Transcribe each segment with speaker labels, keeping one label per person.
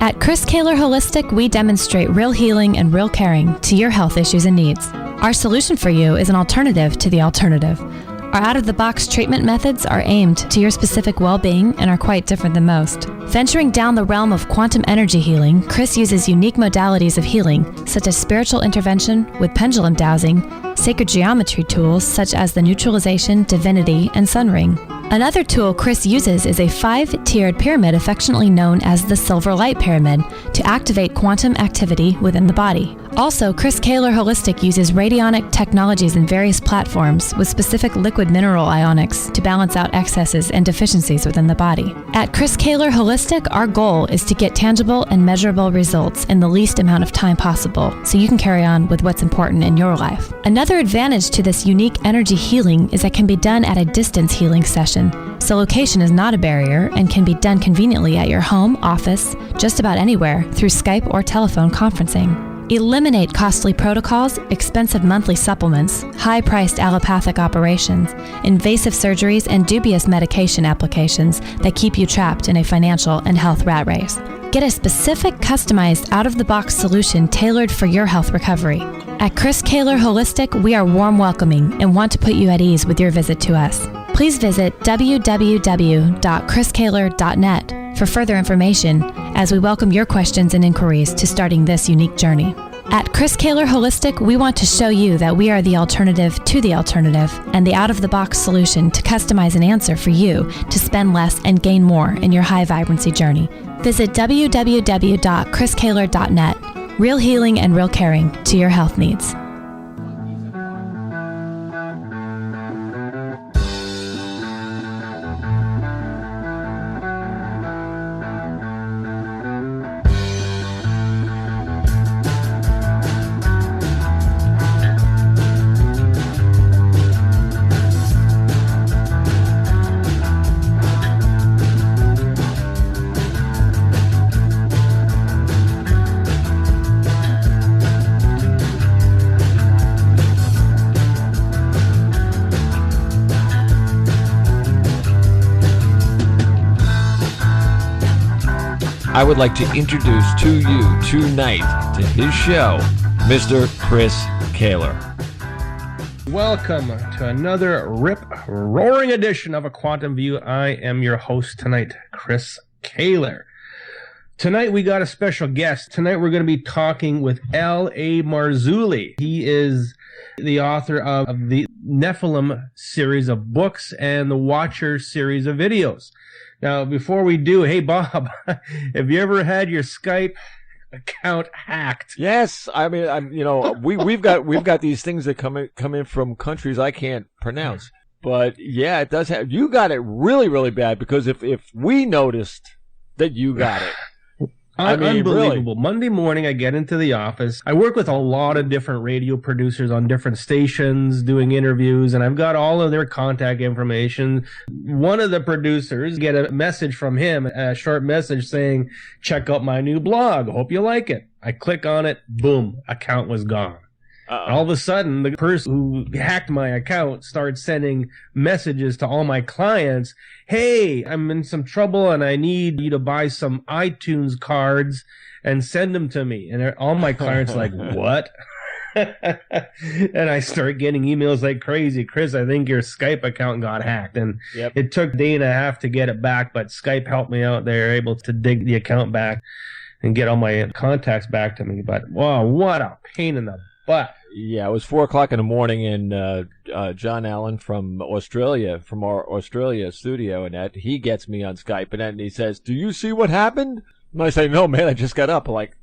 Speaker 1: At Chris Kehler Holistic, we demonstrate real healing and real caring to your health issues and needs. Our solution for you is an alternative to the alternative. Our out-of-the-box treatment methods are aimed to your specific well-being and are quite different than most. Venturing down the realm of quantum energy healing, Chris uses unique modalities of healing, such as spiritual intervention with pendulum dowsing, sacred geometry tools such as the neutralization, divinity, and sun ring. Another tool Chris uses is a 5-tiered pyramid affectionately known as the Silver Light Pyramid to activate quantum activity within the body. Also, Chris Kehler Holistic uses radionic technologies in various platforms with specific liquid mineral ionics to balance out excesses and deficiencies within the body. At Chris Kehler Holistic, our goal is to get tangible and measurable results in the least amount of time possible so you can carry on with what's important in your life. Another advantage to this unique energy healing is that it can be done at a distance healing session. So location is not a barrier and can be done conveniently at your home, office, just about anywhere through Skype or telephone conferencing. Eliminate costly protocols, expensive monthly supplements, high-priced allopathic operations, invasive surgeries, and dubious medication applications that keep you trapped in a financial and health rat race. Get a specific, customized, out-of-the-box solution tailored for your health recovery. At Chris Kehler Holistic, we are warm welcoming and want to put you at ease with your visit to us. Please visit www.chriskehler.net for further information as we welcome your questions and inquiries to starting this unique journey. At Chris Kehler Holistic, we want to show you that we are the alternative to the alternative and the out-of-the-box solution to customize an answer for you to spend less and gain more in your high vibrancy journey. Visit www.chriskehler.net. Real healing and real caring to your health needs.
Speaker 2: I would like to introduce to you tonight to his show, Mr. Chris Kehler.
Speaker 3: Welcome to another rip-roaring edition of A Quantum View. I am your host tonight, Chris Kehler. Tonight we got a special guest. Tonight we're going to be talking with LA Marzulli. He is the author of the Nephilim series of books and the Watcher series of videos. Now, before we do, hey, Bob, have you ever had your Skype account hacked?
Speaker 2: Yes, I mean, we've got these things that come in from countries I can't pronounce, but yeah, it does have. You got it really, really bad because if we noticed that you got it. I mean,
Speaker 3: unbelievable.
Speaker 2: Really.
Speaker 3: Monday morning, I get into the office. I work with a lot of different radio producers on different stations doing interviews, and I've got all of their contact information. One of the producers, get a message from him, a short message saying, check out my new blog. Hope you like it. I click on it. Boom. Account was gone. All of a sudden, the person who hacked my account starts sending messages to all my clients. Hey, I'm in some trouble and I need you to buy some iTunes cards and send them to me. And all my clients like, what? And I start getting emails like crazy. Chris, I think your Skype account got hacked. And It took a day and a half to get it back, but Skype helped me out. They were able to dig the account back and get all my contacts back to me. But wow, what a pain in the butt.
Speaker 2: Yeah, it was 4:00 in the morning, and John Allen from Australia, from our Australia studio, and that he gets me on Skype, and then he says, "Do you see what happened?" And I say, "No, man, I just got up." I'm like,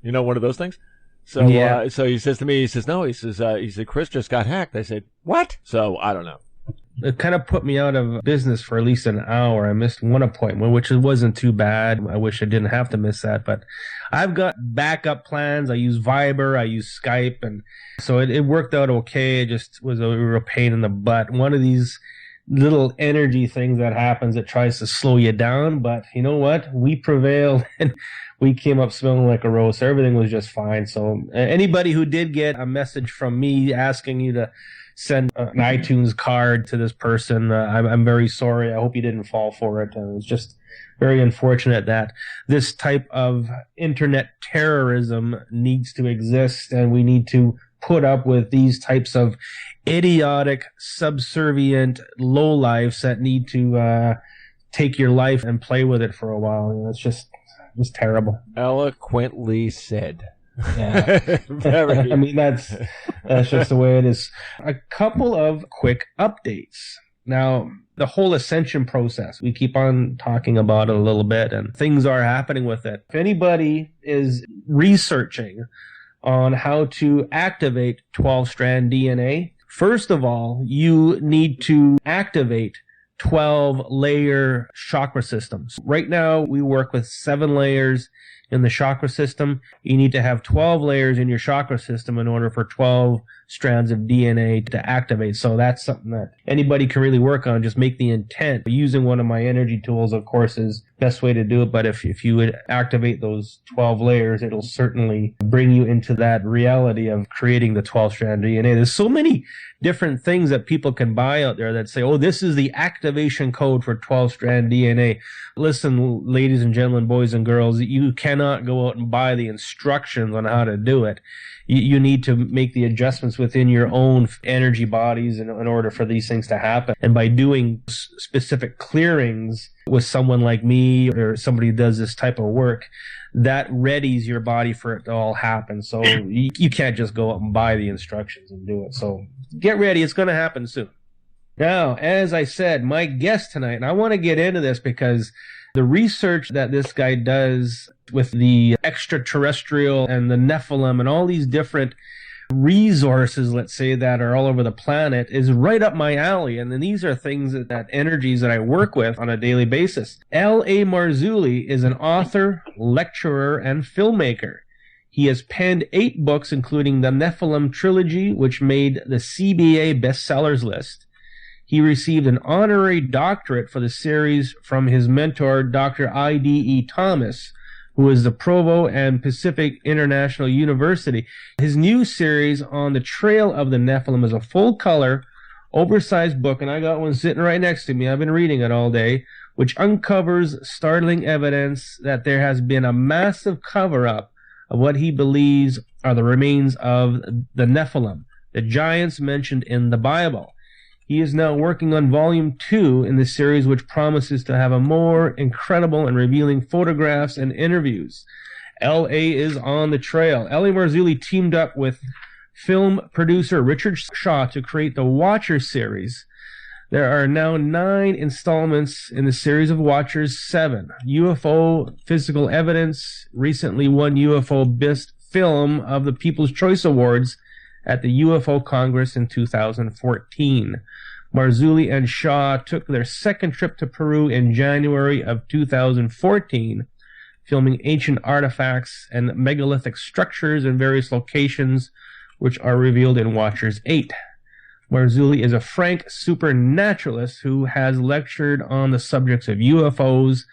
Speaker 2: one of those things. So, so he says to me, he says, Chris just got hacked. I said, what? So I don't know.
Speaker 3: It kind of put me out of business for at least an hour. I missed one appointment, which wasn't too bad. I wish I didn't have to miss that, but I've got backup plans. I use Viber, I use Skype, and so it worked out okay. It just was a real pain in the butt. One of these little energy things that happens that tries to slow you down, but you know what? We prevailed, and we came up smelling like a rose. So everything was just fine. So anybody who did get a message from me asking you to send an iTunes card to this person. I'm very sorry. I hope you didn't fall for it. It's just very unfortunate that this type of internet terrorism needs to exist, and we need to put up with these types of idiotic, subservient lowlifes that need to take your life and play with it for a while. It's just terrible.
Speaker 2: Eloquently said.
Speaker 3: Yeah. I mean, that's just the way it is. A couple of quick updates. Now, the whole ascension process, we keep on talking about it a little bit, and things are happening with it. If anybody is researching on how to activate 12-strand DNA, first of all, you need to activate 12-layer chakra systems. Right now, we work with 7 layers in the chakra system. You need to have 12 layers in your chakra system in order for 12 strands of DNA to activate. So that's something that anybody can really work on. Just make the intent. Using one of my energy tools, of course, is the best way to do it. But if you would activate those 12 layers, it'll certainly bring you into that reality of creating the 12-strand DNA. There's so many different things that people can buy out there that say, oh, this is the activation code for 12-strand DNA. Listen, ladies and gentlemen, boys and girls, you cannot go out and buy the instructions on how to do it. You need to make the adjustments within your own energy bodies in order for these things to happen. And by doing specific clearings with someone like me or somebody who does this type of work, that readies your body for it to all happen. So you can't just go out and buy the instructions and do it. So get ready. It's going to happen soon. Now, as I said, my guest tonight, and I want to get into this because the research that this guy does with the extraterrestrial and the Nephilim and all these different resources, let's say, that are all over the planet is right up my alley. And then these are things that energies that I work with on a daily basis. LA Marzulli is an author, lecturer, and filmmaker. He has penned 8 books, including the Nephilim trilogy, which made the CBA bestsellers list. He received an honorary doctorate for the series from his mentor, Dr. I.D.E. Thomas, who is the Provo and Pacific International University. His new series, On the Trail of the Nephilim, is a full-color, oversized book, and I got one sitting right next to me. I've been reading it all day, which uncovers startling evidence that there has been a massive cover-up of what he believes are the remains of the Nephilim, the giants mentioned in the Bible. He is now working on Volume 2 in the series, which promises to have a more incredible and revealing photographs and interviews. L.A. is on the trail. L.A. Marzulli teamed up with film producer Richard Shaw to create the Watcher series. There are now 9 installments in the series of Watchers 7. UFO Physical Evidence recently won UFO Best Film of the People's Choice Awards at the UFO Congress in 2014. Marzulli and Shaw took their second trip to Peru in January of 2014, filming ancient artifacts and megalithic structures in various locations, which are revealed in Watchers 8. Marzulli is a frank supernaturalist who has lectured on the subjects of UFOs,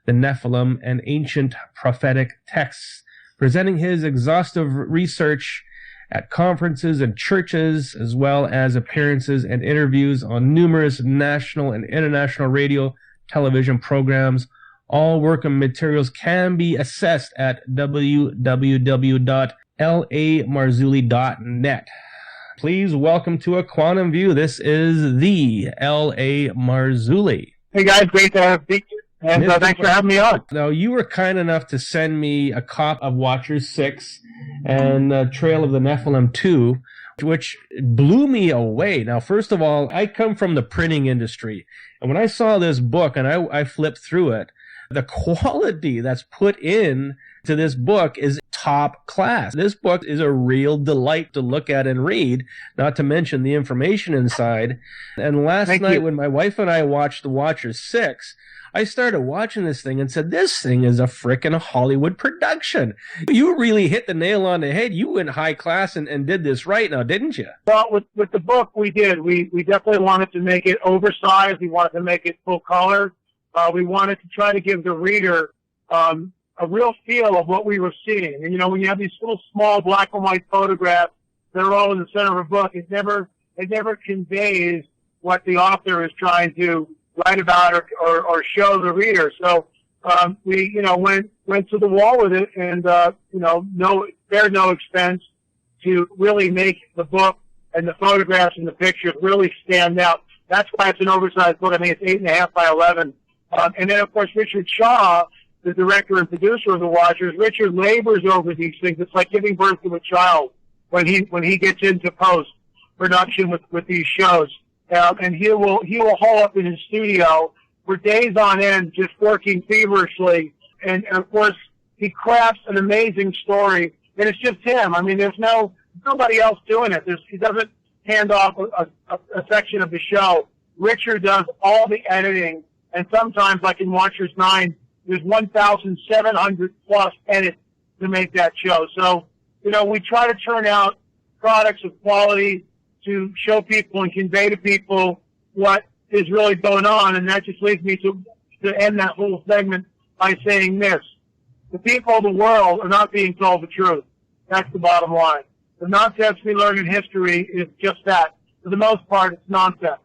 Speaker 3: the Nephilim, and ancient prophetic texts, presenting his exhaustive research at conferences and churches, as well as appearances and interviews on numerous national and international radio, television programs. All work and materials can be accessed at www.lamarzulli.net. Please welcome to A Quantum View. This is the L.A. Marzulli.
Speaker 4: Hey guys, great to be here, and thanks for having me on.
Speaker 3: Now, you were kind enough to send me a copy of Watchers 6 and Trail of the Nephilim 2, which blew me away. Now, first of all, I come from the printing industry, and when I saw this book and I flipped through it, the quality that's put in to this book is top class. This book is a real delight to look at and read, not to mention the information inside. And last night when my wife and I watched The Watchers 6, I started watching this thing and said, this thing is a frickin' Hollywood production. You really hit the nail on the head. You went high class and did this right now, didn't you?
Speaker 4: Well, with the book, we did. We definitely wanted to make it oversized. We wanted to make it full color. We wanted to try to give the reader a real feel of what we were seeing. And, you know, when you have these little small black and white photographs that are all in the center of a book, it never it never conveys what the author is trying to write about or show the reader. So we went to the wall with it, and spared no expense to really make the book and the photographs and the pictures really stand out. That's why it's an oversized book. I think it's 8.5 by 11. And then, of course, Richard Shaw, the director and producer of The Watchers, Richard labors over these things. It's like giving birth to a child when he gets into post-production with these shows. And he will hole up in his studio for days on end, just working feverishly. And of course, he crafts an amazing story. And it's just him. I mean, there's nobody else doing it. He doesn't hand off a section of the show. Richard does all the editing. And sometimes, like in Watchers 9, there's 1,700 plus edits to make that show. So, we try to turn out products of quality to show people and convey to people what is really going on. And that just leads me to end that whole segment by saying this. The people of the world are not being told the truth. That's the bottom line. The nonsense we learn in history is just that. For the most part, it's nonsense.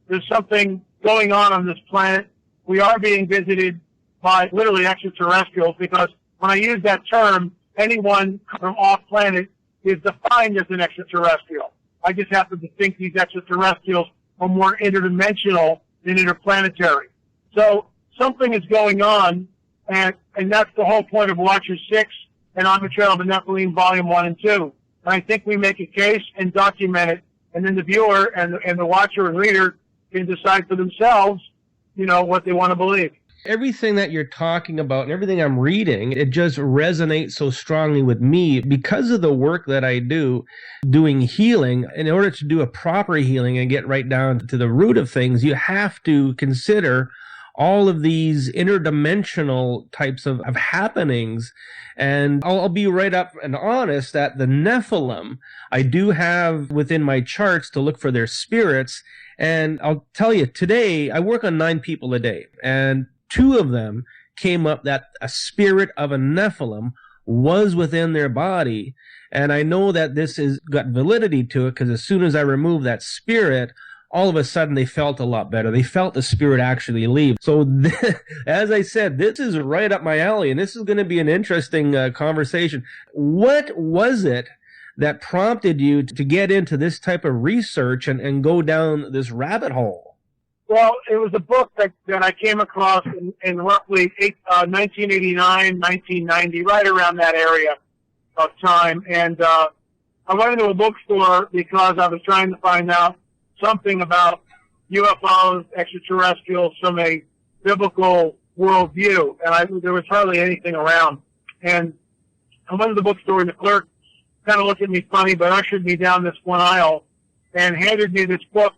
Speaker 4: There's something going on this planet. We are being visited by literally extraterrestrials, because when I use that term, anyone from off-planet is defined as an extraterrestrial. I just happen to think these extraterrestrials are more interdimensional than interplanetary. So something is going on, and that's the whole point of Watcher 6 and On the Trail of the Nephilim Volume 1 and 2. And I think we make a case and document it, and then the viewer and the watcher and reader can decide for themselves, what they want to believe.
Speaker 3: Everything that you're talking about and everything I'm reading, it just resonates so strongly with me because of the work that I do doing healing. In order to do a proper healing and get right down to the root of things, you have to consider all of these interdimensional types of happenings. And I'll be right up and honest that the Nephilim, I do have within my charts to look for their spirits. And I'll tell you, today I work on 9 people a day, and 2 of them came up that a spirit of a Nephilim was within their body. And I know that this has got validity to it, because as soon as I remove that spirit, all of a sudden they felt a lot better. They felt the spirit actually leave. So as I said, this is right up my alley, and this is going to be an interesting conversation. What was it that prompted you to get into this type of research and go down this rabbit hole?
Speaker 4: Well, it was a book that I came across in roughly 1989, 1990, right around that area of time. And I went into a bookstore because I was trying to find out something about UFOs, extraterrestrials from a biblical worldview. And there was hardly anything around. And I went to the bookstore, and the clerk kind of looked at me funny, but ushered me down this one aisle and handed me this book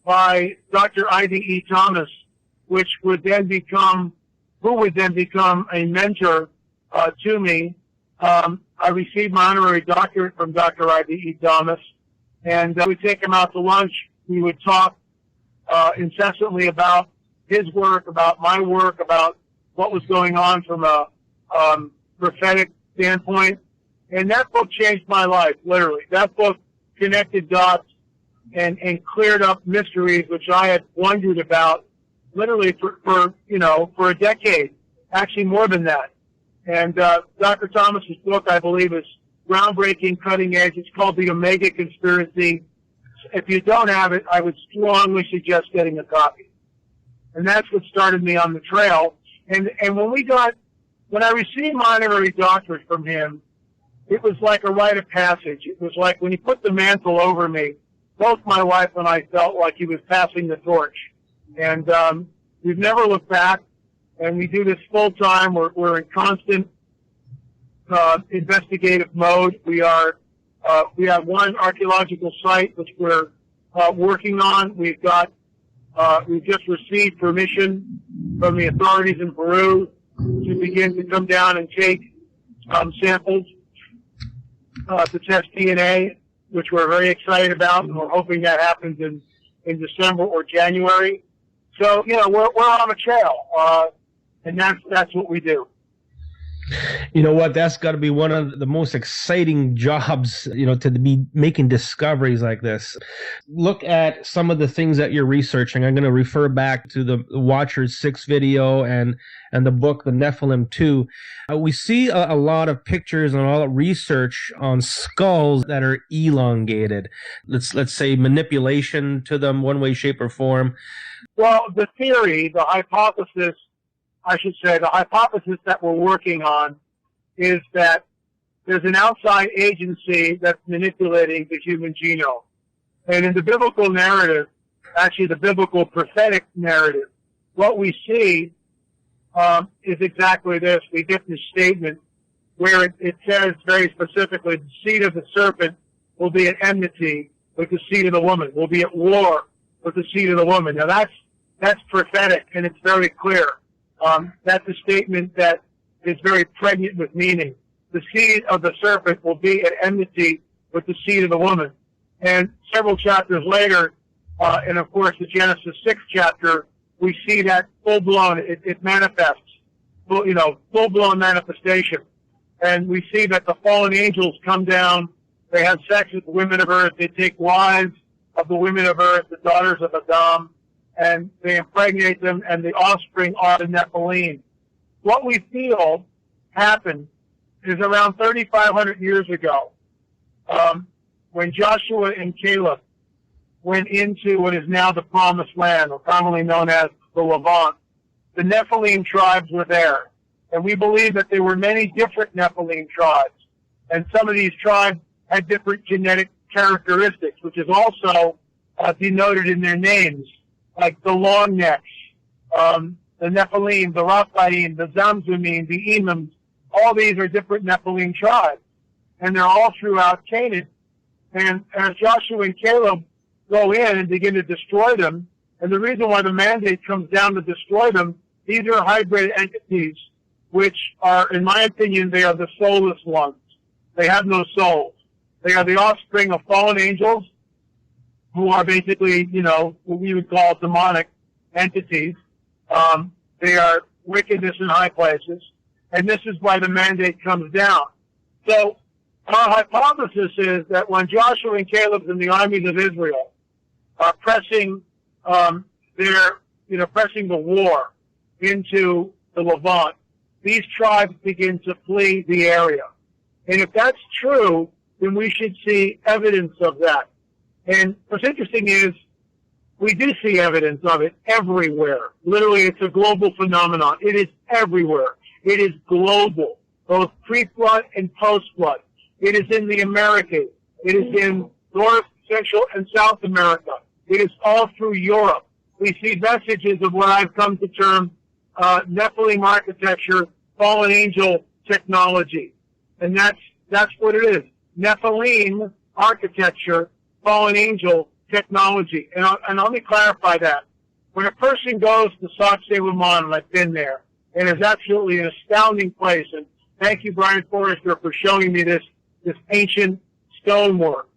Speaker 4: by Dr. I.D.E. Thomas, who would then become a mentor to me. I received my honorary doctorate from Dr. I.D.E. Thomas, and we'd take him out to lunch. We would talk incessantly about his work, about my work, about what was going on from a prophetic standpoint. And that book changed my life, literally. That book connected dots and cleared up mysteries which I had wondered about literally for a decade, actually more than that. And Dr. Thomas's book, I believe, is groundbreaking, cutting edge. It's called The Omega Conspiracy. If you don't have it, I would strongly suggest getting a copy. And that's what started me on the trail. And when I received my honorary doctorate from him, it was like a rite of passage. It was like when he put the mantle over me, both my wife and I felt like he was passing the torch. And we've never looked back, and we do this full time. We're in constant investigative mode. We have one archaeological site which we're working on. We've just received permission from the authorities in Peru to begin to come down and take samples to test DNA, which we're very excited about, and we're hoping that happens in December or January. So, we're on a trail, and that's what we do.
Speaker 3: You know what? That's got to be one of the most exciting jobs, to be making discoveries like this. Look at some of the things that you're researching. I'm going to refer back to the Watchers 6 video and the book, The Nephilim 2. We see a lot of pictures and a lot of research on skulls that are elongated. Let's say manipulation to them, one way, shape, or form.
Speaker 4: Well, the hypothesis that we're working on is that there's an outside agency that's manipulating the human genome. And in the biblical narrative, actually the biblical prophetic narrative, what we see is exactly this. We get this statement where it says very specifically, the seed of the serpent will be at enmity with the seed of the woman, will be at war with the seed of the woman. Now that's prophetic, and it's very clear. That's a statement that is very pregnant with meaning. The seed of the serpent will be at enmity with the seed of the woman. And several chapters later, and of course the Genesis 6 chapter, we see that full-blown, it manifests, full-blown manifestation. And we see that the fallen angels come down, they have sex with the women of earth, they take wives of the women of earth, the daughters of Adam, and they impregnate them, and the offspring are the Nephilim. What we feel happened is around 3,500 years ago, when Joshua and Caleb went into what is now the Promised Land, or commonly known as the Levant. The Nephilim tribes were there, and we believe that there were many different Nephilim tribes, and some of these tribes had different genetic characteristics, which is also denoted in their names, like the long necks, the Nephilim, the Raphaim, the Zamzumim, the Emims. All these are different Nephilim tribes, and they're all throughout Canaan. And as Joshua and Caleb go in and begin to destroy them, and the reason why the mandate comes down to destroy them, these are hybrid entities, which are, in my opinion, they are the soulless ones. They have no souls. They are the offspring of fallen angels, who are basically, what we would call demonic entities. They are wickedness in high places, and this is why the mandate comes down. So our hypothesis is that when Joshua and Caleb and the armies of Israel are pressing pressing the war into the Levant, these tribes begin to flee the area. And if that's true, then we should see evidence of that. And what's interesting is we do see evidence of it everywhere. Literally, it's a global phenomenon. It is everywhere. It is global, both pre-flood and post-flood. It is in the Americas. It is in North, Central, and South America. It is all through Europe. We see vestiges of what I've come to term Nephilim architecture, fallen angel technology. And that's what it is. Nephilim architecture, fallen angel technology. And let me clarify that. When a person goes to Sacsayhuaman, and I've been there, and it's absolutely an astounding place, and thank you, Brian Forrester, for showing me this ancient stonework.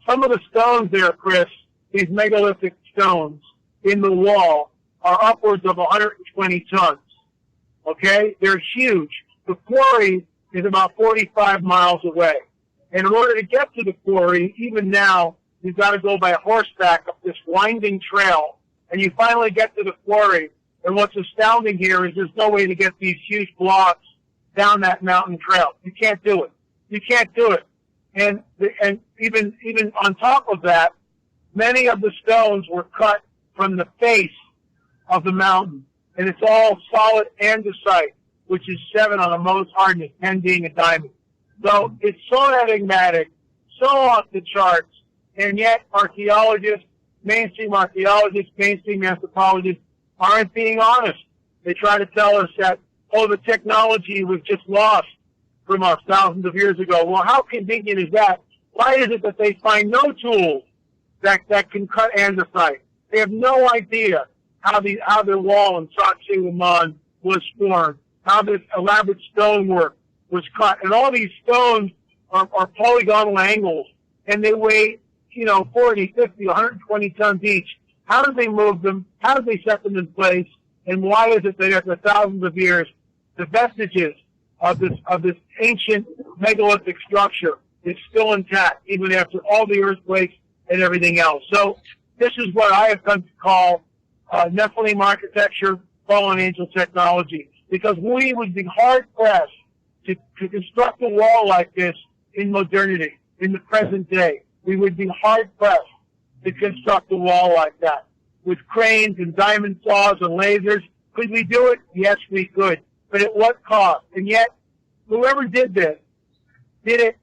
Speaker 4: Some of the stones there, Chris, these megalithic stones in the wall, are upwards of 120 tons. Okay? They're huge. The quarry is about 45 miles away. And in order to get to the quarry, even now, you've got to go by horseback up this winding trail, and you finally get to the quarry. And what's astounding here is there's no way to get these huge blocks down that mountain trail. You can't do it. You can't do it. And even on top of that, many of the stones were cut from the face of the mountain. And it's all solid andesite, which is 7 on the most hardness, 10 being a diamond. So it's so enigmatic, so off the charts, and yet archaeologists, mainstream anthropologists aren't being honest. They try to tell us that, the technology was just lost from us thousands of years ago. Well, how convenient is that? Why is it that they find no tools that can cut andesite? They have no idea how the wall in Sacsayhuaman was formed, how this elaborate stonework was cut. And all these stones are polygonal angles, and they weigh, 40, 50, 120 tons each. How did they move them? How did they set them in place? And why is it that after thousands of years, the vestiges of this ancient megalithic structure is still intact, even after all the earthquakes and everything else. So this is what I have come to call Nephilim architecture, fallen angel technology, because we would be hard-pressed to construct a wall like this in modernity, in the present day. We would be hard-pressed to construct a wall like that with cranes and diamond saws and lasers. Could we do it? Yes, we could. But at what cost? And yet, whoever did this did it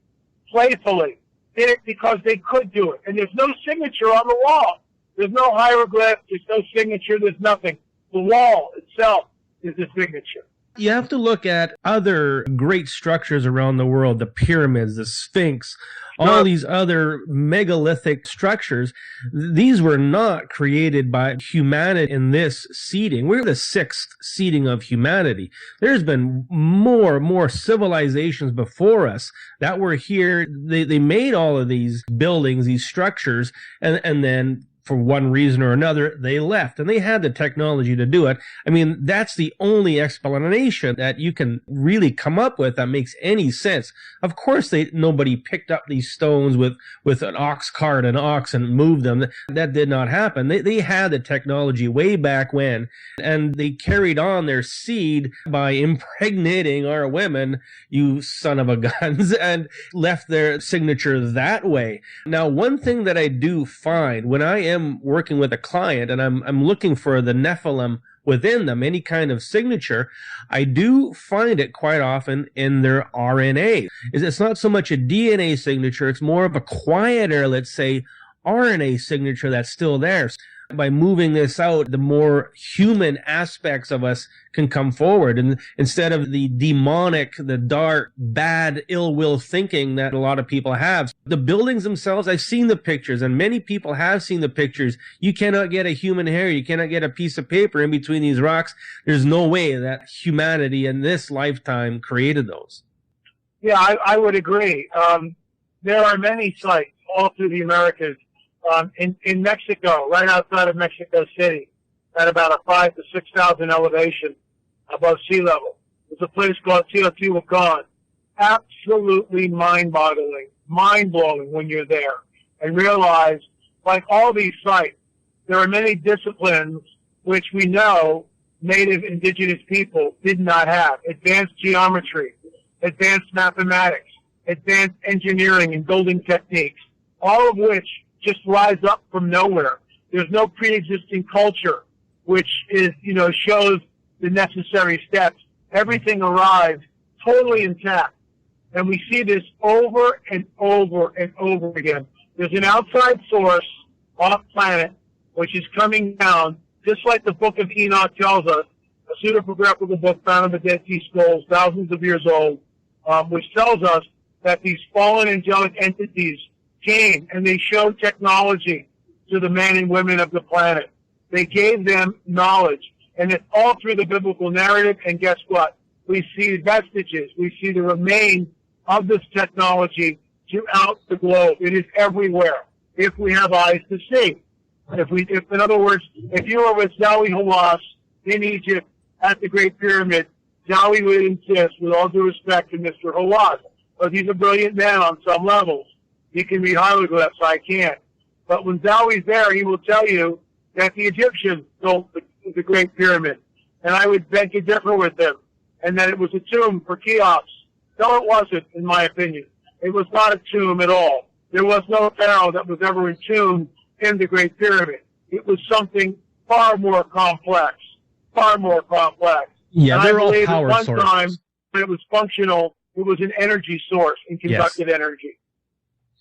Speaker 4: playfully, did it because they could do it. And there's no signature on the wall. There's no hieroglyph. There's no signature. There's nothing. The wall itself is the signature.
Speaker 3: You have to look at other great structures around the world, the pyramids, the Sphinx, all these other megalithic structures. These were not created by humanity in this seeding. We're the sixth seeding of humanity. There's been more civilizations before us that were here. They made all of these buildings, these structures, and then for one reason or another, they left, and they had the technology to do it. I mean, that's the only explanation that you can really come up with that makes any sense. Of course, nobody picked up these stones with an ox cart and ox and moved them. That did not happen. They had the technology way back when, and they carried on their seed by impregnating our women, you son of a guns, and left their signature that way. Now, one thing that I do find when I am working with a client and I'm looking for the Nephilim within them, any kind of signature, I do find it quite often in their RNA. It's not so much a DNA signature, it's more of a quieter, let's say, RNA signature that's still there. By moving this out, the more human aspects of us can come forward. And instead of the demonic, the dark, bad, ill will thinking that a lot of people have, the buildings themselves, I've seen the pictures, and many people have seen the pictures. You cannot get a human hair, you cannot get a piece of paper in between these rocks. There's no way that humanity in this lifetime created those.
Speaker 4: Yeah, I would agree. There are many sites all through the Americas. In Mexico, right outside of Mexico City, at about a 5,000 to 6,000 elevation above sea level. There's a place called Teotihuacan. Absolutely mind-boggling, mind-blowing when you're there and realize, like all these sites, there are many disciplines which we know native indigenous people did not have. Advanced geometry, advanced mathematics, advanced engineering and building techniques, all of which just rise up from nowhere. There's no pre-existing culture, which is, shows the necessary steps. Everything arrives totally intact. And we see this over and over and over again. There's an outside source off planet, which is coming down, just like the Book of Enoch tells us, a pseudo-prographical book found in the Dead Sea Scrolls, thousands of years old, which tells us that these fallen angelic entities came and they showed technology to the men and women of the planet. They gave them knowledge. And it's all through the biblical narrative. And guess what? We see vestiges. We see the remains of this technology throughout the globe. It is everywhere if we have eyes to see. If in other words, if you were with Zawi Hawass in Egypt at the Great Pyramid, Zawi would insist, with all due respect to Mr. Hawass, but he's a brilliant man on some levels. He can read hieroglyphs, I can't. But when Zawi's there, he will tell you that the Egyptians built the Great Pyramid. And I would beg to differ with him. And that it was a tomb for Cheops. No, it wasn't, in my opinion. It was not a tomb at all. There was no pharaoh that was ever entombed in the Great Pyramid. It was something far more complex. Far more complex.
Speaker 3: Yeah,
Speaker 4: and
Speaker 3: they're
Speaker 4: I
Speaker 3: all
Speaker 4: believe
Speaker 3: power
Speaker 4: at one
Speaker 3: sources.
Speaker 4: time, when it was functional, it was an energy source and conducted energy.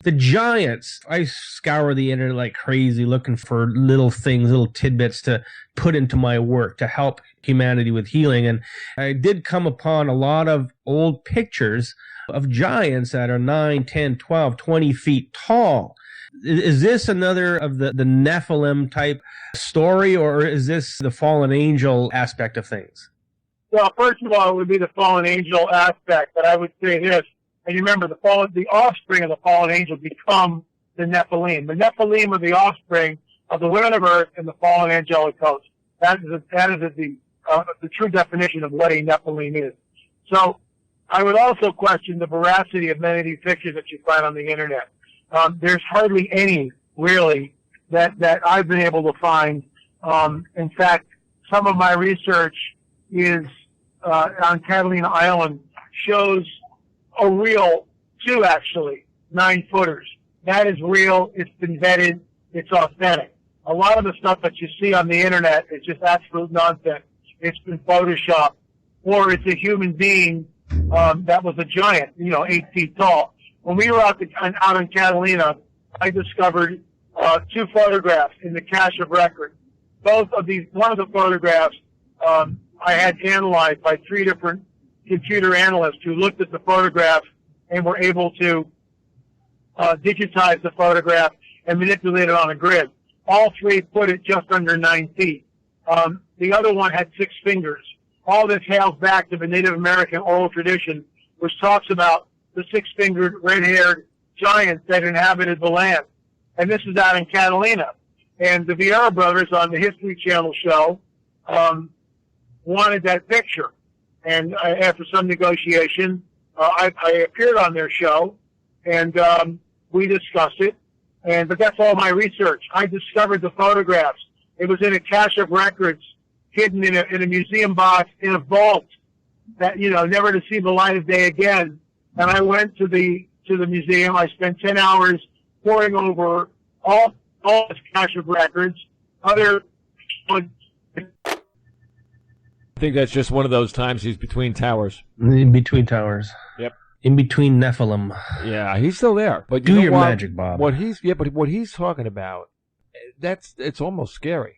Speaker 3: The giants, I scour the internet like crazy looking for little things, little tidbits to put into my work to help humanity with healing. And I did come upon a lot of old pictures of giants that are 9, 10, 12, 20 feet tall. Is this another of the Nephilim type story, or is this the fallen angel aspect of things?
Speaker 4: Well, first of all, it would be the fallen angel aspect, but I would say this. And you remember, the offspring of the fallen angel become the Nephilim. The Nephilim are the offspring of the women of earth and the fallen angelic host. That is the true definition of what a Nephilim is. So, I would also question the veracity of many of these pictures that you find on the internet. There's hardly any, really, that I've been able to find. In fact, some of my research is on Catalina Island shows a real 2, actually, 9-footers. That is real. It's been vetted. It's authentic. A lot of the stuff that you see on the internet is just absolute nonsense. It's been photoshopped, or it's a human being that was a giant, 8 feet tall. When we were out in Catalina, I discovered 2 photographs in the cache of records. One of the photographs I had analyzed by 3 different computer analysts who looked at the photograph and were able to digitize the photograph and manipulate it on a grid. All 3 put it just under 9 feet. The other one had 6 fingers. All this hails back to the Native American oral tradition, which talks about the 6-fingered, red-haired giants that inhabited the land. And this is out in Catalina. And the Vieira brothers on the History Channel show wanted that picture. And after some negotiation, I appeared on their show, and we discussed it. But that's all my research. I discovered the photographs. It was in a cache of records, hidden in a museum box in a vault that, never to see the light of day again. And I went to the museum. I spent 10 hours poring over all this cache of records. I
Speaker 2: think that's just one of those times he's between towers.
Speaker 3: In between towers.
Speaker 2: Yep.
Speaker 3: In between Nephilim.
Speaker 2: Yeah, he's still there. But
Speaker 3: do your magic, Bob.
Speaker 2: What he's talking about, it's almost scary.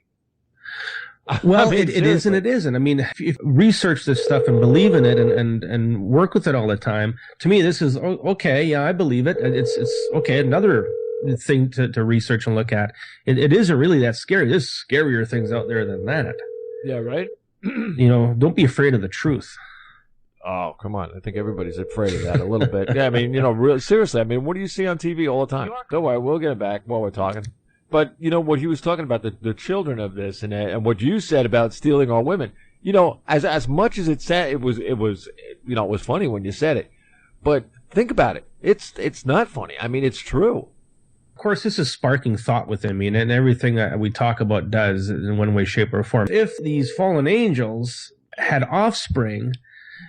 Speaker 3: Well, I mean, it is and it isn't. I mean, if you research this stuff and believe in it and work with it all the time, to me, this is okay. Yeah, I believe it. It's okay. Another thing to research and look at. It isn't really that scary. There's scarier things out there than that.
Speaker 2: Yeah, right.
Speaker 3: Don't be afraid of the truth.
Speaker 2: Oh, come on. I think everybody's afraid of that a little bit. Yeah, I mean, really, seriously, I mean, what do you see on TV all the time? Don't worry, we'll get it back while we're talking. But, what he was talking about, the children of this, and what you said about stealing our women, as much as it was funny when you said it. But think about it. It's not funny. I mean, it's true.
Speaker 3: Of course, this is sparking thought within me, and everything that we talk about does in one way, shape, or form. If these fallen angels had offspring,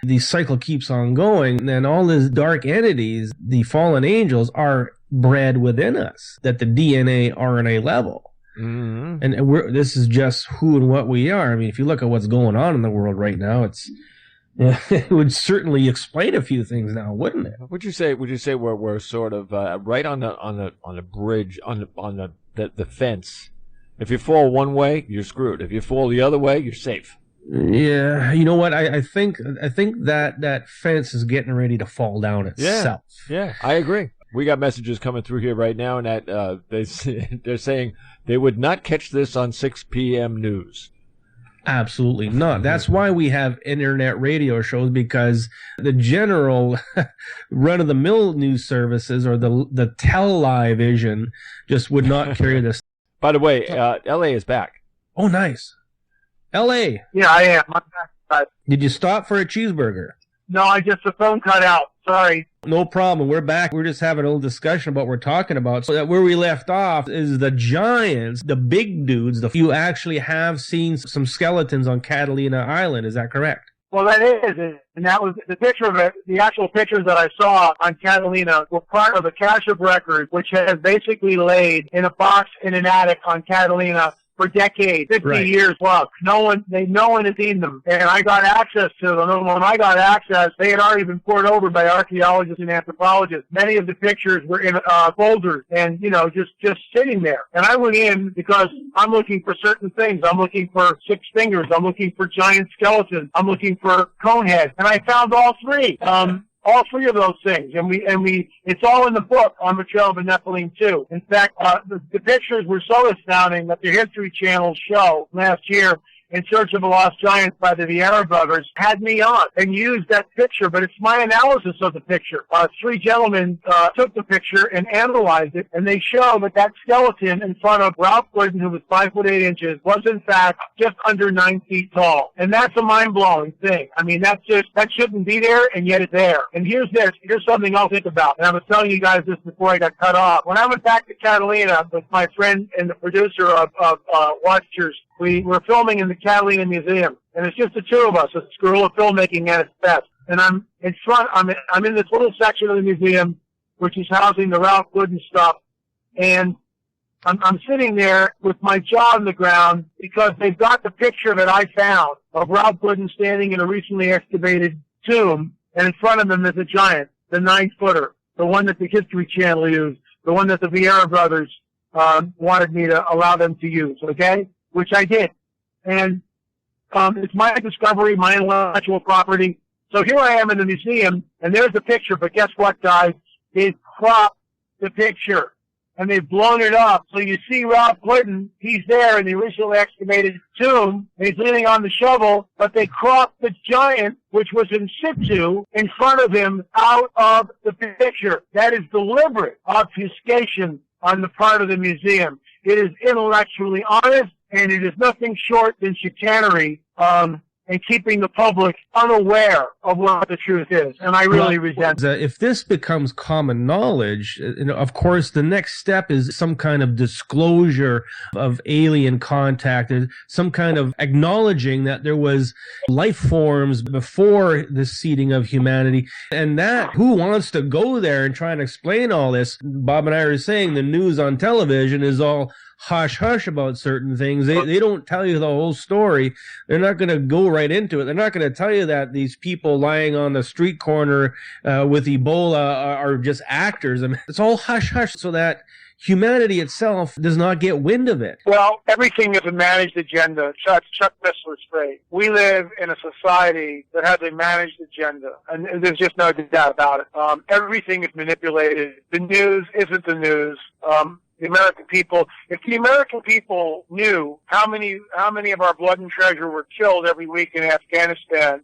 Speaker 3: the cycle keeps on going, then all these dark entities, the fallen angels, are bred within us at the DNA, RNA level. Mm-hmm. And this is just who and what we are. I mean, if you look at what's going on in the world right now, it would certainly explain a few things now, wouldn't it?
Speaker 2: Would you say we're sort of right on the bridge, on the fence? If you fall one way, you're screwed. If you fall the other way, you're safe.
Speaker 3: Yeah, you know what? I think that fence is getting ready to fall down itself.
Speaker 2: Yeah, I agree. We got messages coming through here right now, and that they're saying they would not catch this on 6 p.m. news.
Speaker 3: Absolutely not. That's why we have internet radio shows, because the general run-of-the-mill news services or the television just would not carry this.
Speaker 2: By the way, LA is back.
Speaker 3: Oh, nice. LA.
Speaker 4: Yeah, I am. I'm back.
Speaker 3: Did you stop for a cheeseburger?
Speaker 4: No, the phone cut out. Sorry.
Speaker 3: No problem. We're back. We're just having a little discussion about what we're talking about. So that where we left off is the giants, the big dudes. You actually have seen some skeletons on Catalina Island. Is that correct?
Speaker 4: Well, that is. And that was the picture of it. The actual pictures that I saw on Catalina were part of a cache of records, which has basically laid in a box in an attic on Catalina for decades, 50 years plus. No one has seen them. And I got access to them. And when I got access, they had already been poured over by archaeologists and anthropologists. Many of the pictures were in folders and, just sitting there. And I went in because I'm looking for certain things. I'm looking for 6 fingers. I'm looking for giant skeletons. I'm looking for cone heads. And I found all 3. All 3 of those things, and it's all in the book on the Trail of the Nephilim too. In fact, the pictures were so astounding that the History Channel show last year In Search of a Lost Giant by the Vieira brothers, had me on and used that picture, but it's my analysis of the picture. Three gentlemen took the picture and analyzed it, and they show that skeleton in front of Ralph Glidden, who was 5'8" was in fact just under 9 feet tall. And that's a mind-blowing thing. I mean, that shouldn't be there, and yet it's there. And here's something I'll think about. And I was telling you guys this before I got cut off. When I went back to Catalina with my friend and the producer of Watchers, we were filming in the Catalina Museum, and it's just the two of us. It's guerrilla filmmaking at its best. And I'm in this little section of the museum, which is housing the Ralph Glidden stuff, and I'm sitting there with my jaw on the ground because they've got the picture that I found of Ralph Glidden standing in a recently excavated tomb, and in front of him is a giant, the 9-footer, the one that the History Channel used, the one that the Vieira brothers wanted me to allow them to use, okay? Which I did. And it's my discovery, my intellectual property. So here I am in the museum, and there's the picture, but guess what, guys? They've cropped the picture, and they've blown it up. So you see Ralph Glidden, he's there in the originally excavated tomb, and he's leaning on the shovel, but they cropped the giant, which was in situ, in front of him, out of the picture. That is deliberate obfuscation on the part of the museum. It is intellectually honest, and it is nothing short than chicanery, and keeping the public unaware of what the truth is. And I really resent it.
Speaker 3: If this becomes common knowledge, of course, the next step is some kind of disclosure of alien contact, some kind of acknowledging that there was life forms before the seeding of humanity. And that, who wants to go there and try and explain all this? Bob and I are saying the news on television is all hush-hush about certain things. They don't tell you the whole story. They're not going to go right into it. They're not going to tell you that these people lying on the street corner with Ebola are just actors. I mean, it's all hush-hush so that humanity itself does not get wind of it.
Speaker 4: Well, everything is a managed agenda. Chuck Missler's phrase. We live in a society that has a managed agenda, and there's just no doubt about it. Everything is manipulated. The news isn't the news. The American people, if the American people knew how many of our blood and treasure were killed every week in Afghanistan,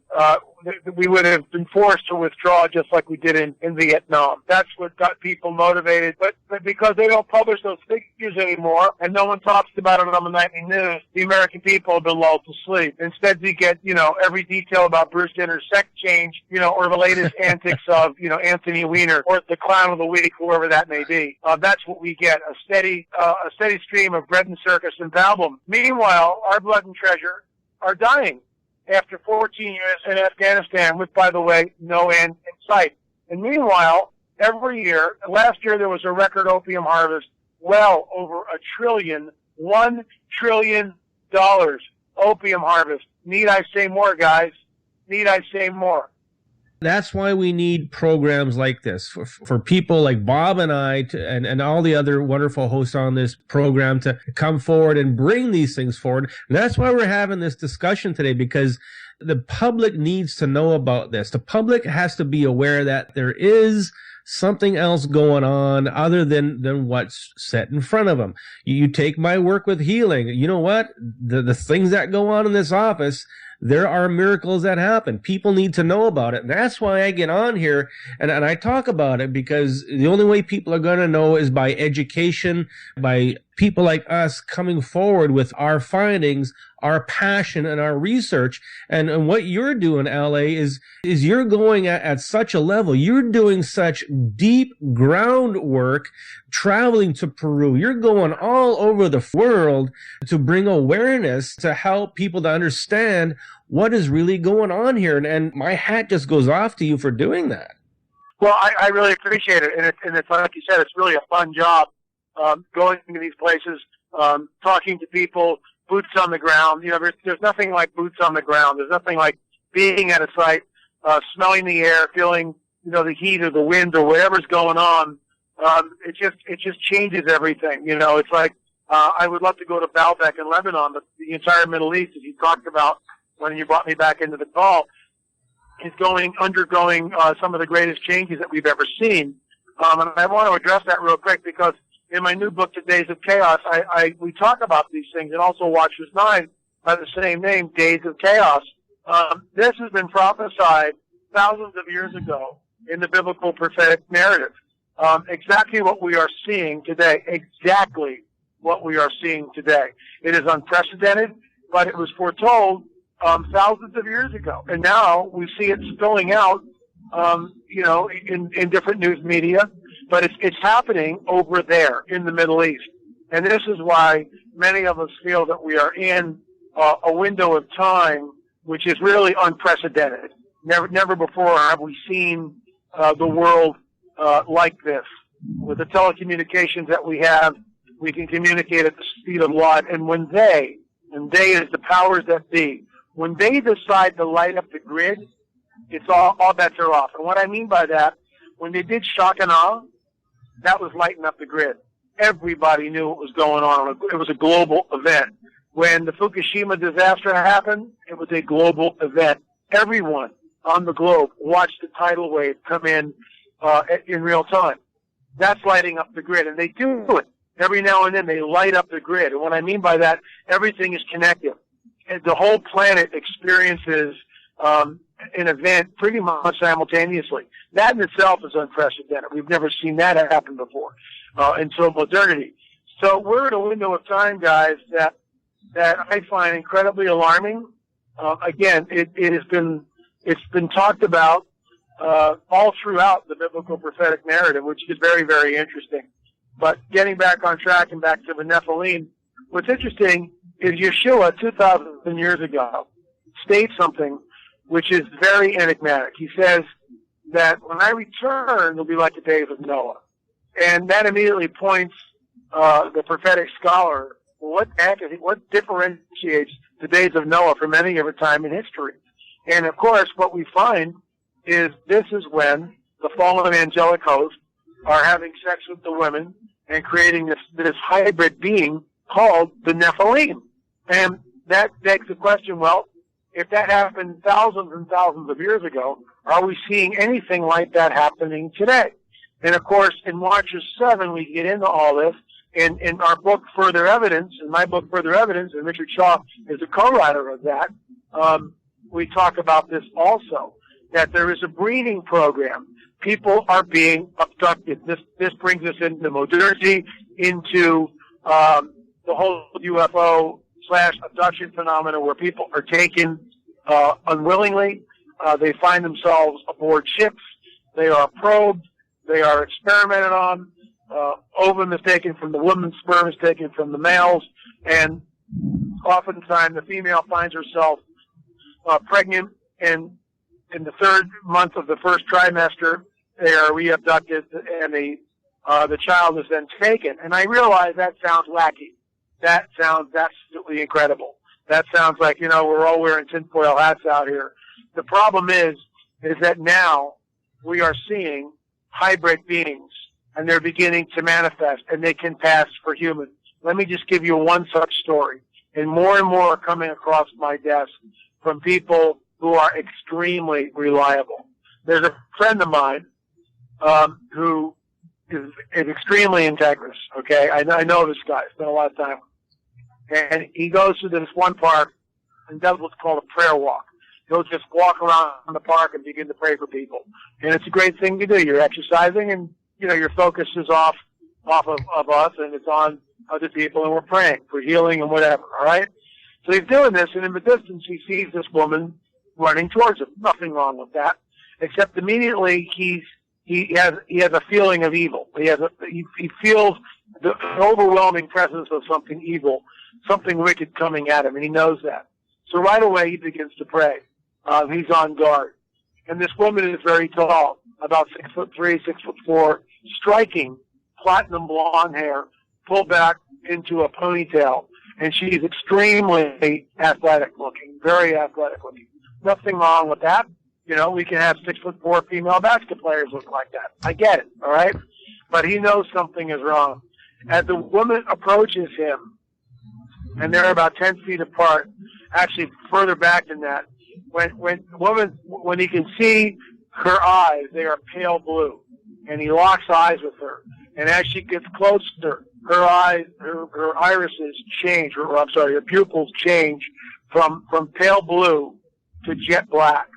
Speaker 4: we would have been forced to withdraw just like we did in Vietnam. That's what got people motivated. But because they don't publish those figures anymore and no one talks about it on the nightly news, the American people have been lulled to sleep. Instead, we get, every detail about Bruce Jenner's sex change, or the latest antics of, Anthony Weiner or the clown of the week, whoever that may be. That's what we get, a steady stream of bread and circus and pablum. Meanwhile, our blood and treasure are dying after 14 years in Afghanistan with, by the way, no end in sight. And meanwhile, every year, last year there was a record opium harvest, well over $1 trillion opium harvest. Need I say more, guys? Need I say more?
Speaker 3: That's why we need programs like this for people like Bob and I and all the other wonderful hosts on this program to come forward and bring these things forward. And that's why we're having this discussion today, because the public needs to know about this. The public has to be aware that there is something else going on other than what's set in front of them. You take my work with healing. You know what? The things that go on in this office, there are miracles that happen. People need to know about it. And that's why I get on here and I talk about it, because the only way people are going to know is by education, by people like us coming forward with our findings, our passion, and our research. And what you're doing, LA, is you're going at such a level. You're doing such deep groundwork, traveling to Peru. You're going all over the world to bring awareness, to help people to understand what is really going on here. And my hat just goes off to you for doing that.
Speaker 4: Well, I really appreciate it. And it's like you said, it's really a fun job. Going to these places, talking to people, boots on the ground. There's nothing like boots on the ground. There's nothing like being at a site, smelling the air, feeling, the heat or the wind or whatever's going on. It just changes everything. It's like, I would love to go to Baalbek in Lebanon, but the entire Middle East, as you talked about when you brought me back into the call, is undergoing some of the greatest changes that we've ever seen. And I want to address that real quick, because in my new book, The Days of Chaos, we talk about these things, and also Watchers 9. by the same name, Days of Chaos. This has been prophesied thousands of years ago in the biblical prophetic narrative. Exactly what we are seeing today. Exactly what we are seeing today. It is unprecedented, but it was foretold thousands of years ago. And now we see it spilling out, in different news media. But it's happening over there in the Middle East. And this is why many of us feel that we are in a window of time which is really unprecedented. Never before have we seen the world like this. With the telecommunications that we have, we can communicate at the speed of light. And when they is the powers that be, when they decide to light up the grid, it's all bets are off. And what I mean by that, when they did shock and awe, that was lighting up the grid. Everybody knew what was going on. It was a global event. When the Fukushima disaster happened, it was a global event. Everyone on the globe watched the tidal wave come in real time. That's lighting up the grid, and they do it. Every now and then they light up the grid. And what I mean by that, everything is connected. And the whole planet experiences an event pretty much simultaneously. That in itself is unprecedented. We've never seen that happen before until modernity. So we're in a window of time, guys, that I find incredibly alarming. Again, it's been talked about all throughout the biblical prophetic narrative, which is very, very interesting. But getting back on track and back to the Nephilim, what's interesting is Yeshua 2,000 years ago states something which is very enigmatic. He says that when I return, it'll be like the days of Noah. And that immediately points the prophetic scholar, what differentiates the days of Noah from any other time in history? And of course, what we find is this is when the fallen angelic host are having sex with the women and creating this hybrid being called the Nephilim. And that begs the question, well, if that happened thousands and thousands of years ago, are we seeing anything like that happening today? And of course, in Marches 7, we get into all this. In our book, Further Evidence, in my book, Further Evidence, and Richard Shaw is a co-writer of that, we talk about this also, that there is a breeding program. People are being abducted. This brings us into modernity, into the whole UFO/abduction phenomena where people are taken unwillingly. They find themselves aboard ships. They are probed. They are experimented on. Ovum is taken from the woman, sperm is taken from the males, and oftentimes the female finds herself pregnant, and in the third month of the first trimester, they are re-abducted, and the child is then taken. And I realize that sounds wacky. That sounds absolutely incredible. That sounds like, we're all wearing tinfoil hats out here. The problem is that now we are seeing hybrid beings, and they're beginning to manifest, and they can pass for human. Let me just give you one such story. And more are coming across my desk from people who are extremely reliable. There's a friend of mine who is extremely integrous, okay? I know this guy. Spent a lot of time. And he goes to this one park and does what's called a prayer walk. He'll just walk around the park and begin to pray for people. And it's a great thing to do. You're exercising, and your focus is off of us, and it's on other people, and we're praying for healing and whatever, all right? So he's doing this, and in the distance he sees this woman running towards him. Nothing wrong with that, except immediately he has a feeling of evil. He feels the overwhelming presence of something evil, something wicked coming at him, and he knows that. So right away he begins to pray. He's on guard. And this woman is very tall, about 6'3", 6'4", striking platinum blonde hair, pulled back into a ponytail. And she's extremely athletic looking, very athletic looking. Nothing wrong with that. We can have 6'4" female basketball players look like that. I get it, all right? But he knows something is wrong. As the woman approaches him, and they're about 10 feet apart, actually further back than that, when he can see her eyes, they are pale blue, and he locks eyes with her. And as she gets closer, her irises change, her pupils change from pale blue to jet black.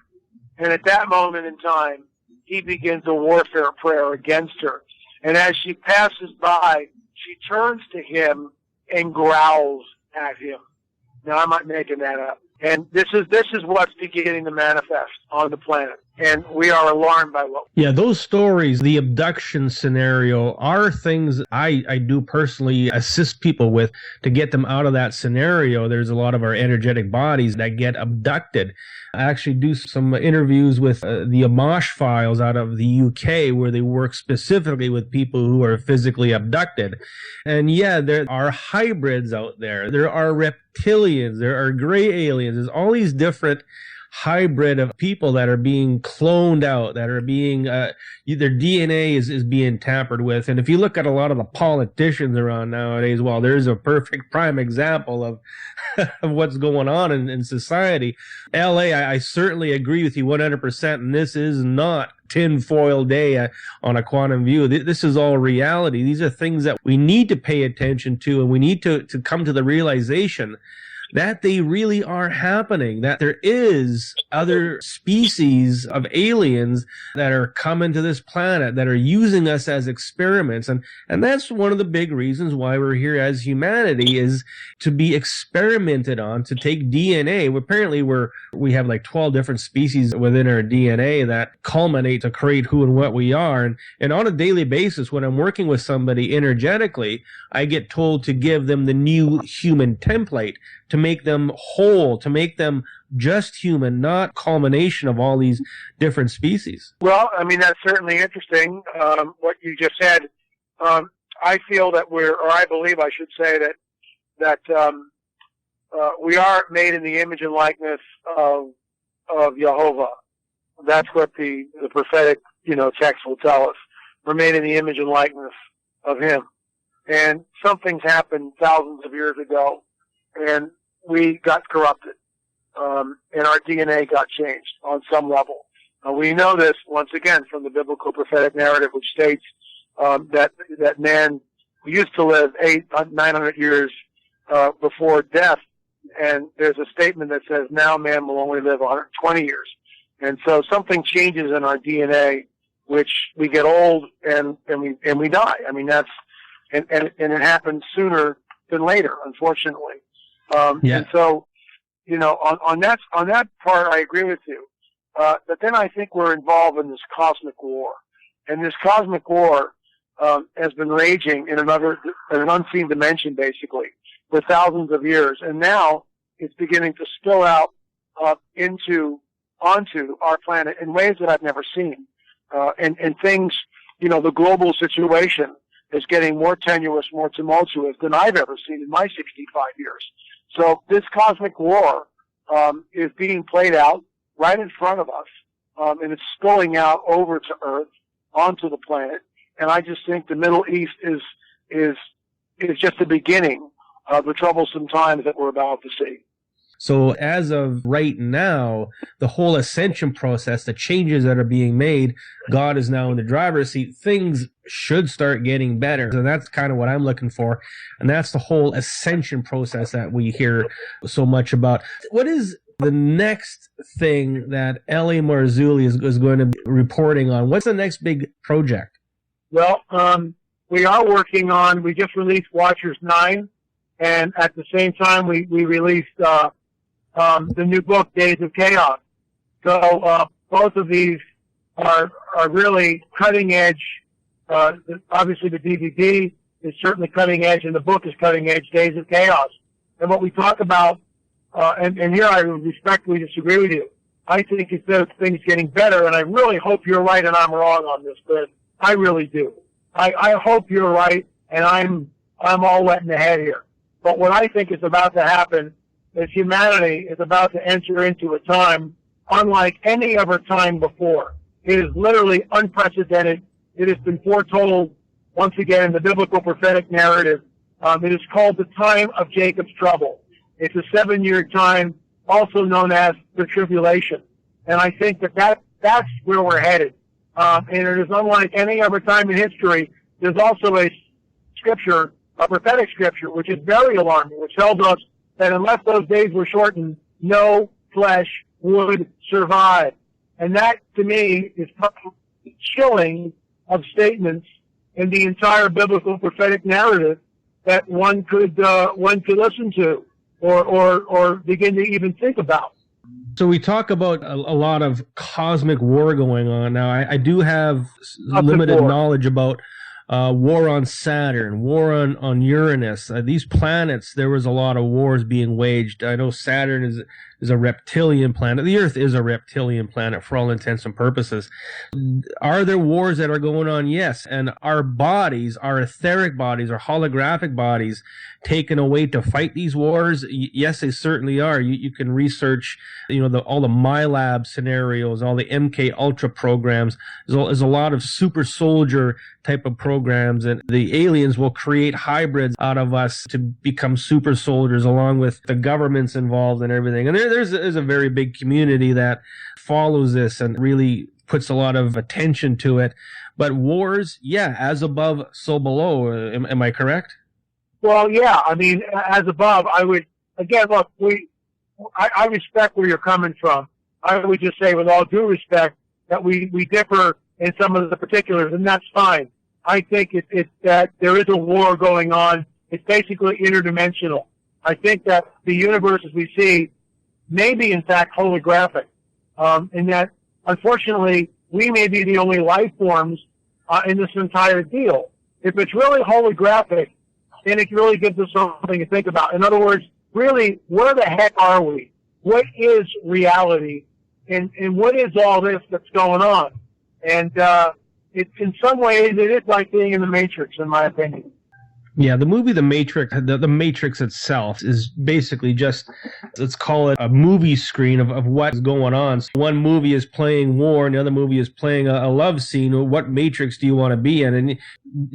Speaker 4: And at that moment in time, he begins a warfare prayer against her. And as she passes by, she turns to him and growls at him. Now, I'm not making that up. And this is what's beginning to manifest on the planet. And we are alarmed by what.
Speaker 3: Yeah, those stories, the abduction scenario, are things I do personally assist people with to get them out of that scenario. There's a lot of our energetic bodies that get abducted. I actually do some interviews with the Amash Files out of the UK, where they work specifically with people who are physically abducted. And yeah, there are hybrids out there. There are reptilians. There are gray aliens. There's all these different hybrid of people that are being cloned out, that are being, their DNA is being tampered with. And if you look at a lot of the politicians around nowadays, well, there's a perfect prime example of, of what's going on in society. LA, I certainly agree with you 100%, and this is not tinfoil day on a quantum view. This is all reality. These are things that we need to pay attention to, and we need to come to the realization that they really are happening, that there is other species of aliens that are coming to this planet, that are using us as experiments. And that's one of the big reasons why we're here as humanity, is to be experimented on, to take DNA. Apparently we have like 12 different species within our DNA that culminate to create who and what we are. And on a daily basis, when I'm working with somebody energetically, I get told to give them the new human template, to make them whole, to make them just human, not culmination of all these different species.
Speaker 4: Well, I mean, that's certainly interesting, what you just said. I feel that I believe I should say that we are made in the image and likeness of Jehovah. That's what the prophetic, text will tell us. We're made in the image and likeness of him. And something's happened thousands of years ago, and we got corrupted, and our DNA got changed on some level. We know this, once again, from the biblical prophetic narrative, which states that man used to live 900 years before death, and there's a statement that says now man will only live 120 years. And so something changes in our DNA, which we get old and we die. I mean, and it happens sooner than later, unfortunately. And so, on that part, I agree with you. But then I think we're involved in this cosmic war, and this cosmic war has been raging in an unseen dimension, basically, for thousands of years, and now it's beginning to spill out onto our planet in ways that I've never seen. And things, the global situation is getting more tenuous, more tumultuous than I've ever seen in my 65 years. So this cosmic war is being played out right in front of us, and it's spilling out over to Earth, onto the planet. And I just think the Middle East is just the beginning of the troublesome times that we're about to see.
Speaker 3: So as of right now, the whole ascension process, the changes that are being made, God is now in the driver's seat. Things should start getting better. And that's kind of what I'm looking for. And that's the whole ascension process that we hear so much about. What is the next thing that LA Marzulli is going to be reporting on? What's the next big project?
Speaker 4: Well, we just released Watchers 9. And at the same time, we released the new book, Days of Chaos. So both of these are really cutting edge. Obviously, the DVD is certainly cutting edge, and the book is cutting edge, Days of Chaos. And what we talk about, and here I respectfully disagree with you. I think instead of things getting better, and I really hope you're right and I'm wrong on this, but I really do. I hope you're right, and I'm all wet in the head here. But what I think is about to happen is humanity is about to enter into a time unlike any other time before. It is literally unprecedented. It has been foretold once again in the biblical prophetic narrative. It is called the time of Jacob's trouble. It's a 7-year time, also known as the tribulation. And I think that's where we're headed. And it is unlike any other time in history. There's also a prophetic scripture, which is very alarming, which tells us that unless those days were shortened, no flesh would survive. And that, to me, is probably chilling of statements in the entire biblical prophetic narrative that one could listen to or begin to even think about.
Speaker 3: So we talk about a lot of cosmic war going on now. I do have limited knowledge about war on Saturn, war on Uranus. These planets, there was a lot of wars being waged. I know Saturn is a reptilian planet. The Earth is a reptilian planet for all intents and purposes. Are there wars that are going on? Yes. And our bodies, our etheric bodies, our holographic bodies, taken away to fight these wars? Yes, they certainly are. You can research, all the MyLab scenarios, all the MK Ultra programs. There's a lot of super soldier type of programs, and the aliens will create hybrids out of us to become super soldiers, along with the governments involved and everything. And there's a very big community that follows this and really puts a lot of attention to it. But wars, yeah, as above, so below. Am I correct?
Speaker 4: Well, yeah. I mean, as above, I would, again, look, I respect where you're coming from. I would just say, with all due respect, that we differ in some of the particulars, and that's fine. I think it's that there is a war going on. It's basically interdimensional. I think that the universe as we see may be, in fact, holographic, in that, unfortunately, we may be the only life forms in this entire deal. If it's really holographic, then it really gives us something to think about. In other words, really, where the heck are we? What is reality? And what is all this that's going on? And in some ways, it is like being in the Matrix, in my opinion.
Speaker 3: Yeah, the movie The Matrix, the Matrix itself is basically just, let's call it a movie screen of what's going on. So one movie is playing war and the other movie is playing a love scene. What Matrix do you want to be in? And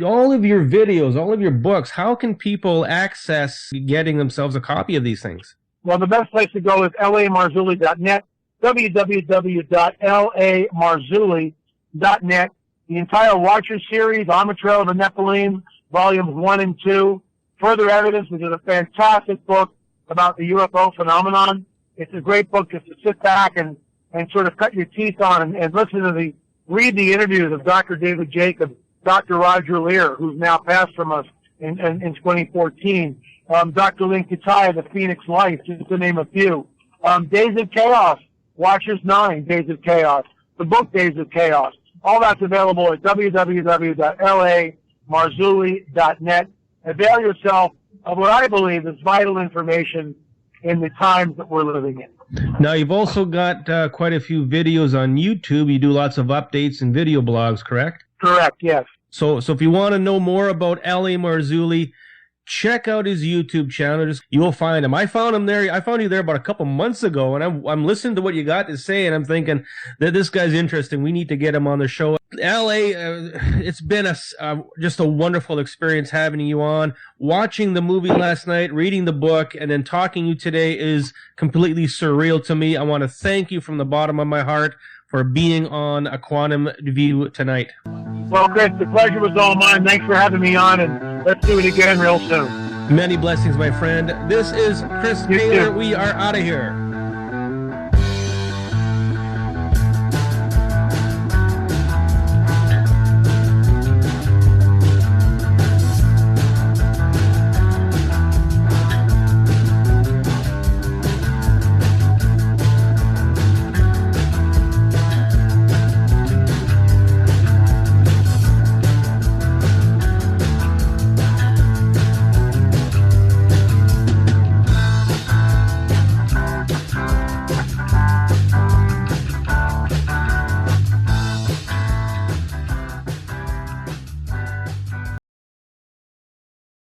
Speaker 3: all of your videos, all of your books, how can people access getting themselves a copy of these things?
Speaker 4: Well, the best place to go is LAMarzulli.net, www.LAMarzulli.net. The entire Watcher series, On the Trail of the Nephilim, Volumes 1 and 2, Further Evidence, which is a fantastic book about the UFO phenomenon. It's a great book just to sit back and sort of cut your teeth on and listen to read the interviews of Dr. David Jacob, Dr. Roger Lear, who's now passed from us in 2014, Dr. Lynn Kitaya, The Phoenix Life, just to name a few. Days of Chaos, Watchers 9, Days of Chaos, the book Days of Chaos. All that's available at www.LAMarzulli.net. Avail yourself of what I believe is vital information in the times that we're living in.
Speaker 3: Now, you've also got quite a few videos on YouTube. You do lots of updates and video blogs, correct?
Speaker 4: Correct, yes.
Speaker 3: So if you want to know more about L.A. Marzulli, check out his YouTube channel. You will find him. I found him there. I found you there about a couple months ago, and I'm listening to what you got to say, and I'm thinking that this guy's interesting. We need to get him on the show. LA, it's been just a wonderful experience having you on. Watching the movie last night, reading the book, and then talking to you today is completely surreal to me. I want to thank you from the bottom of my heart for being on A Quantum View tonight.
Speaker 4: Well, Chris, the pleasure was all mine. Thanks for having me on, and let's do it again real soon.
Speaker 3: Many blessings, my friend. This is Chris Kehler. We are out of here.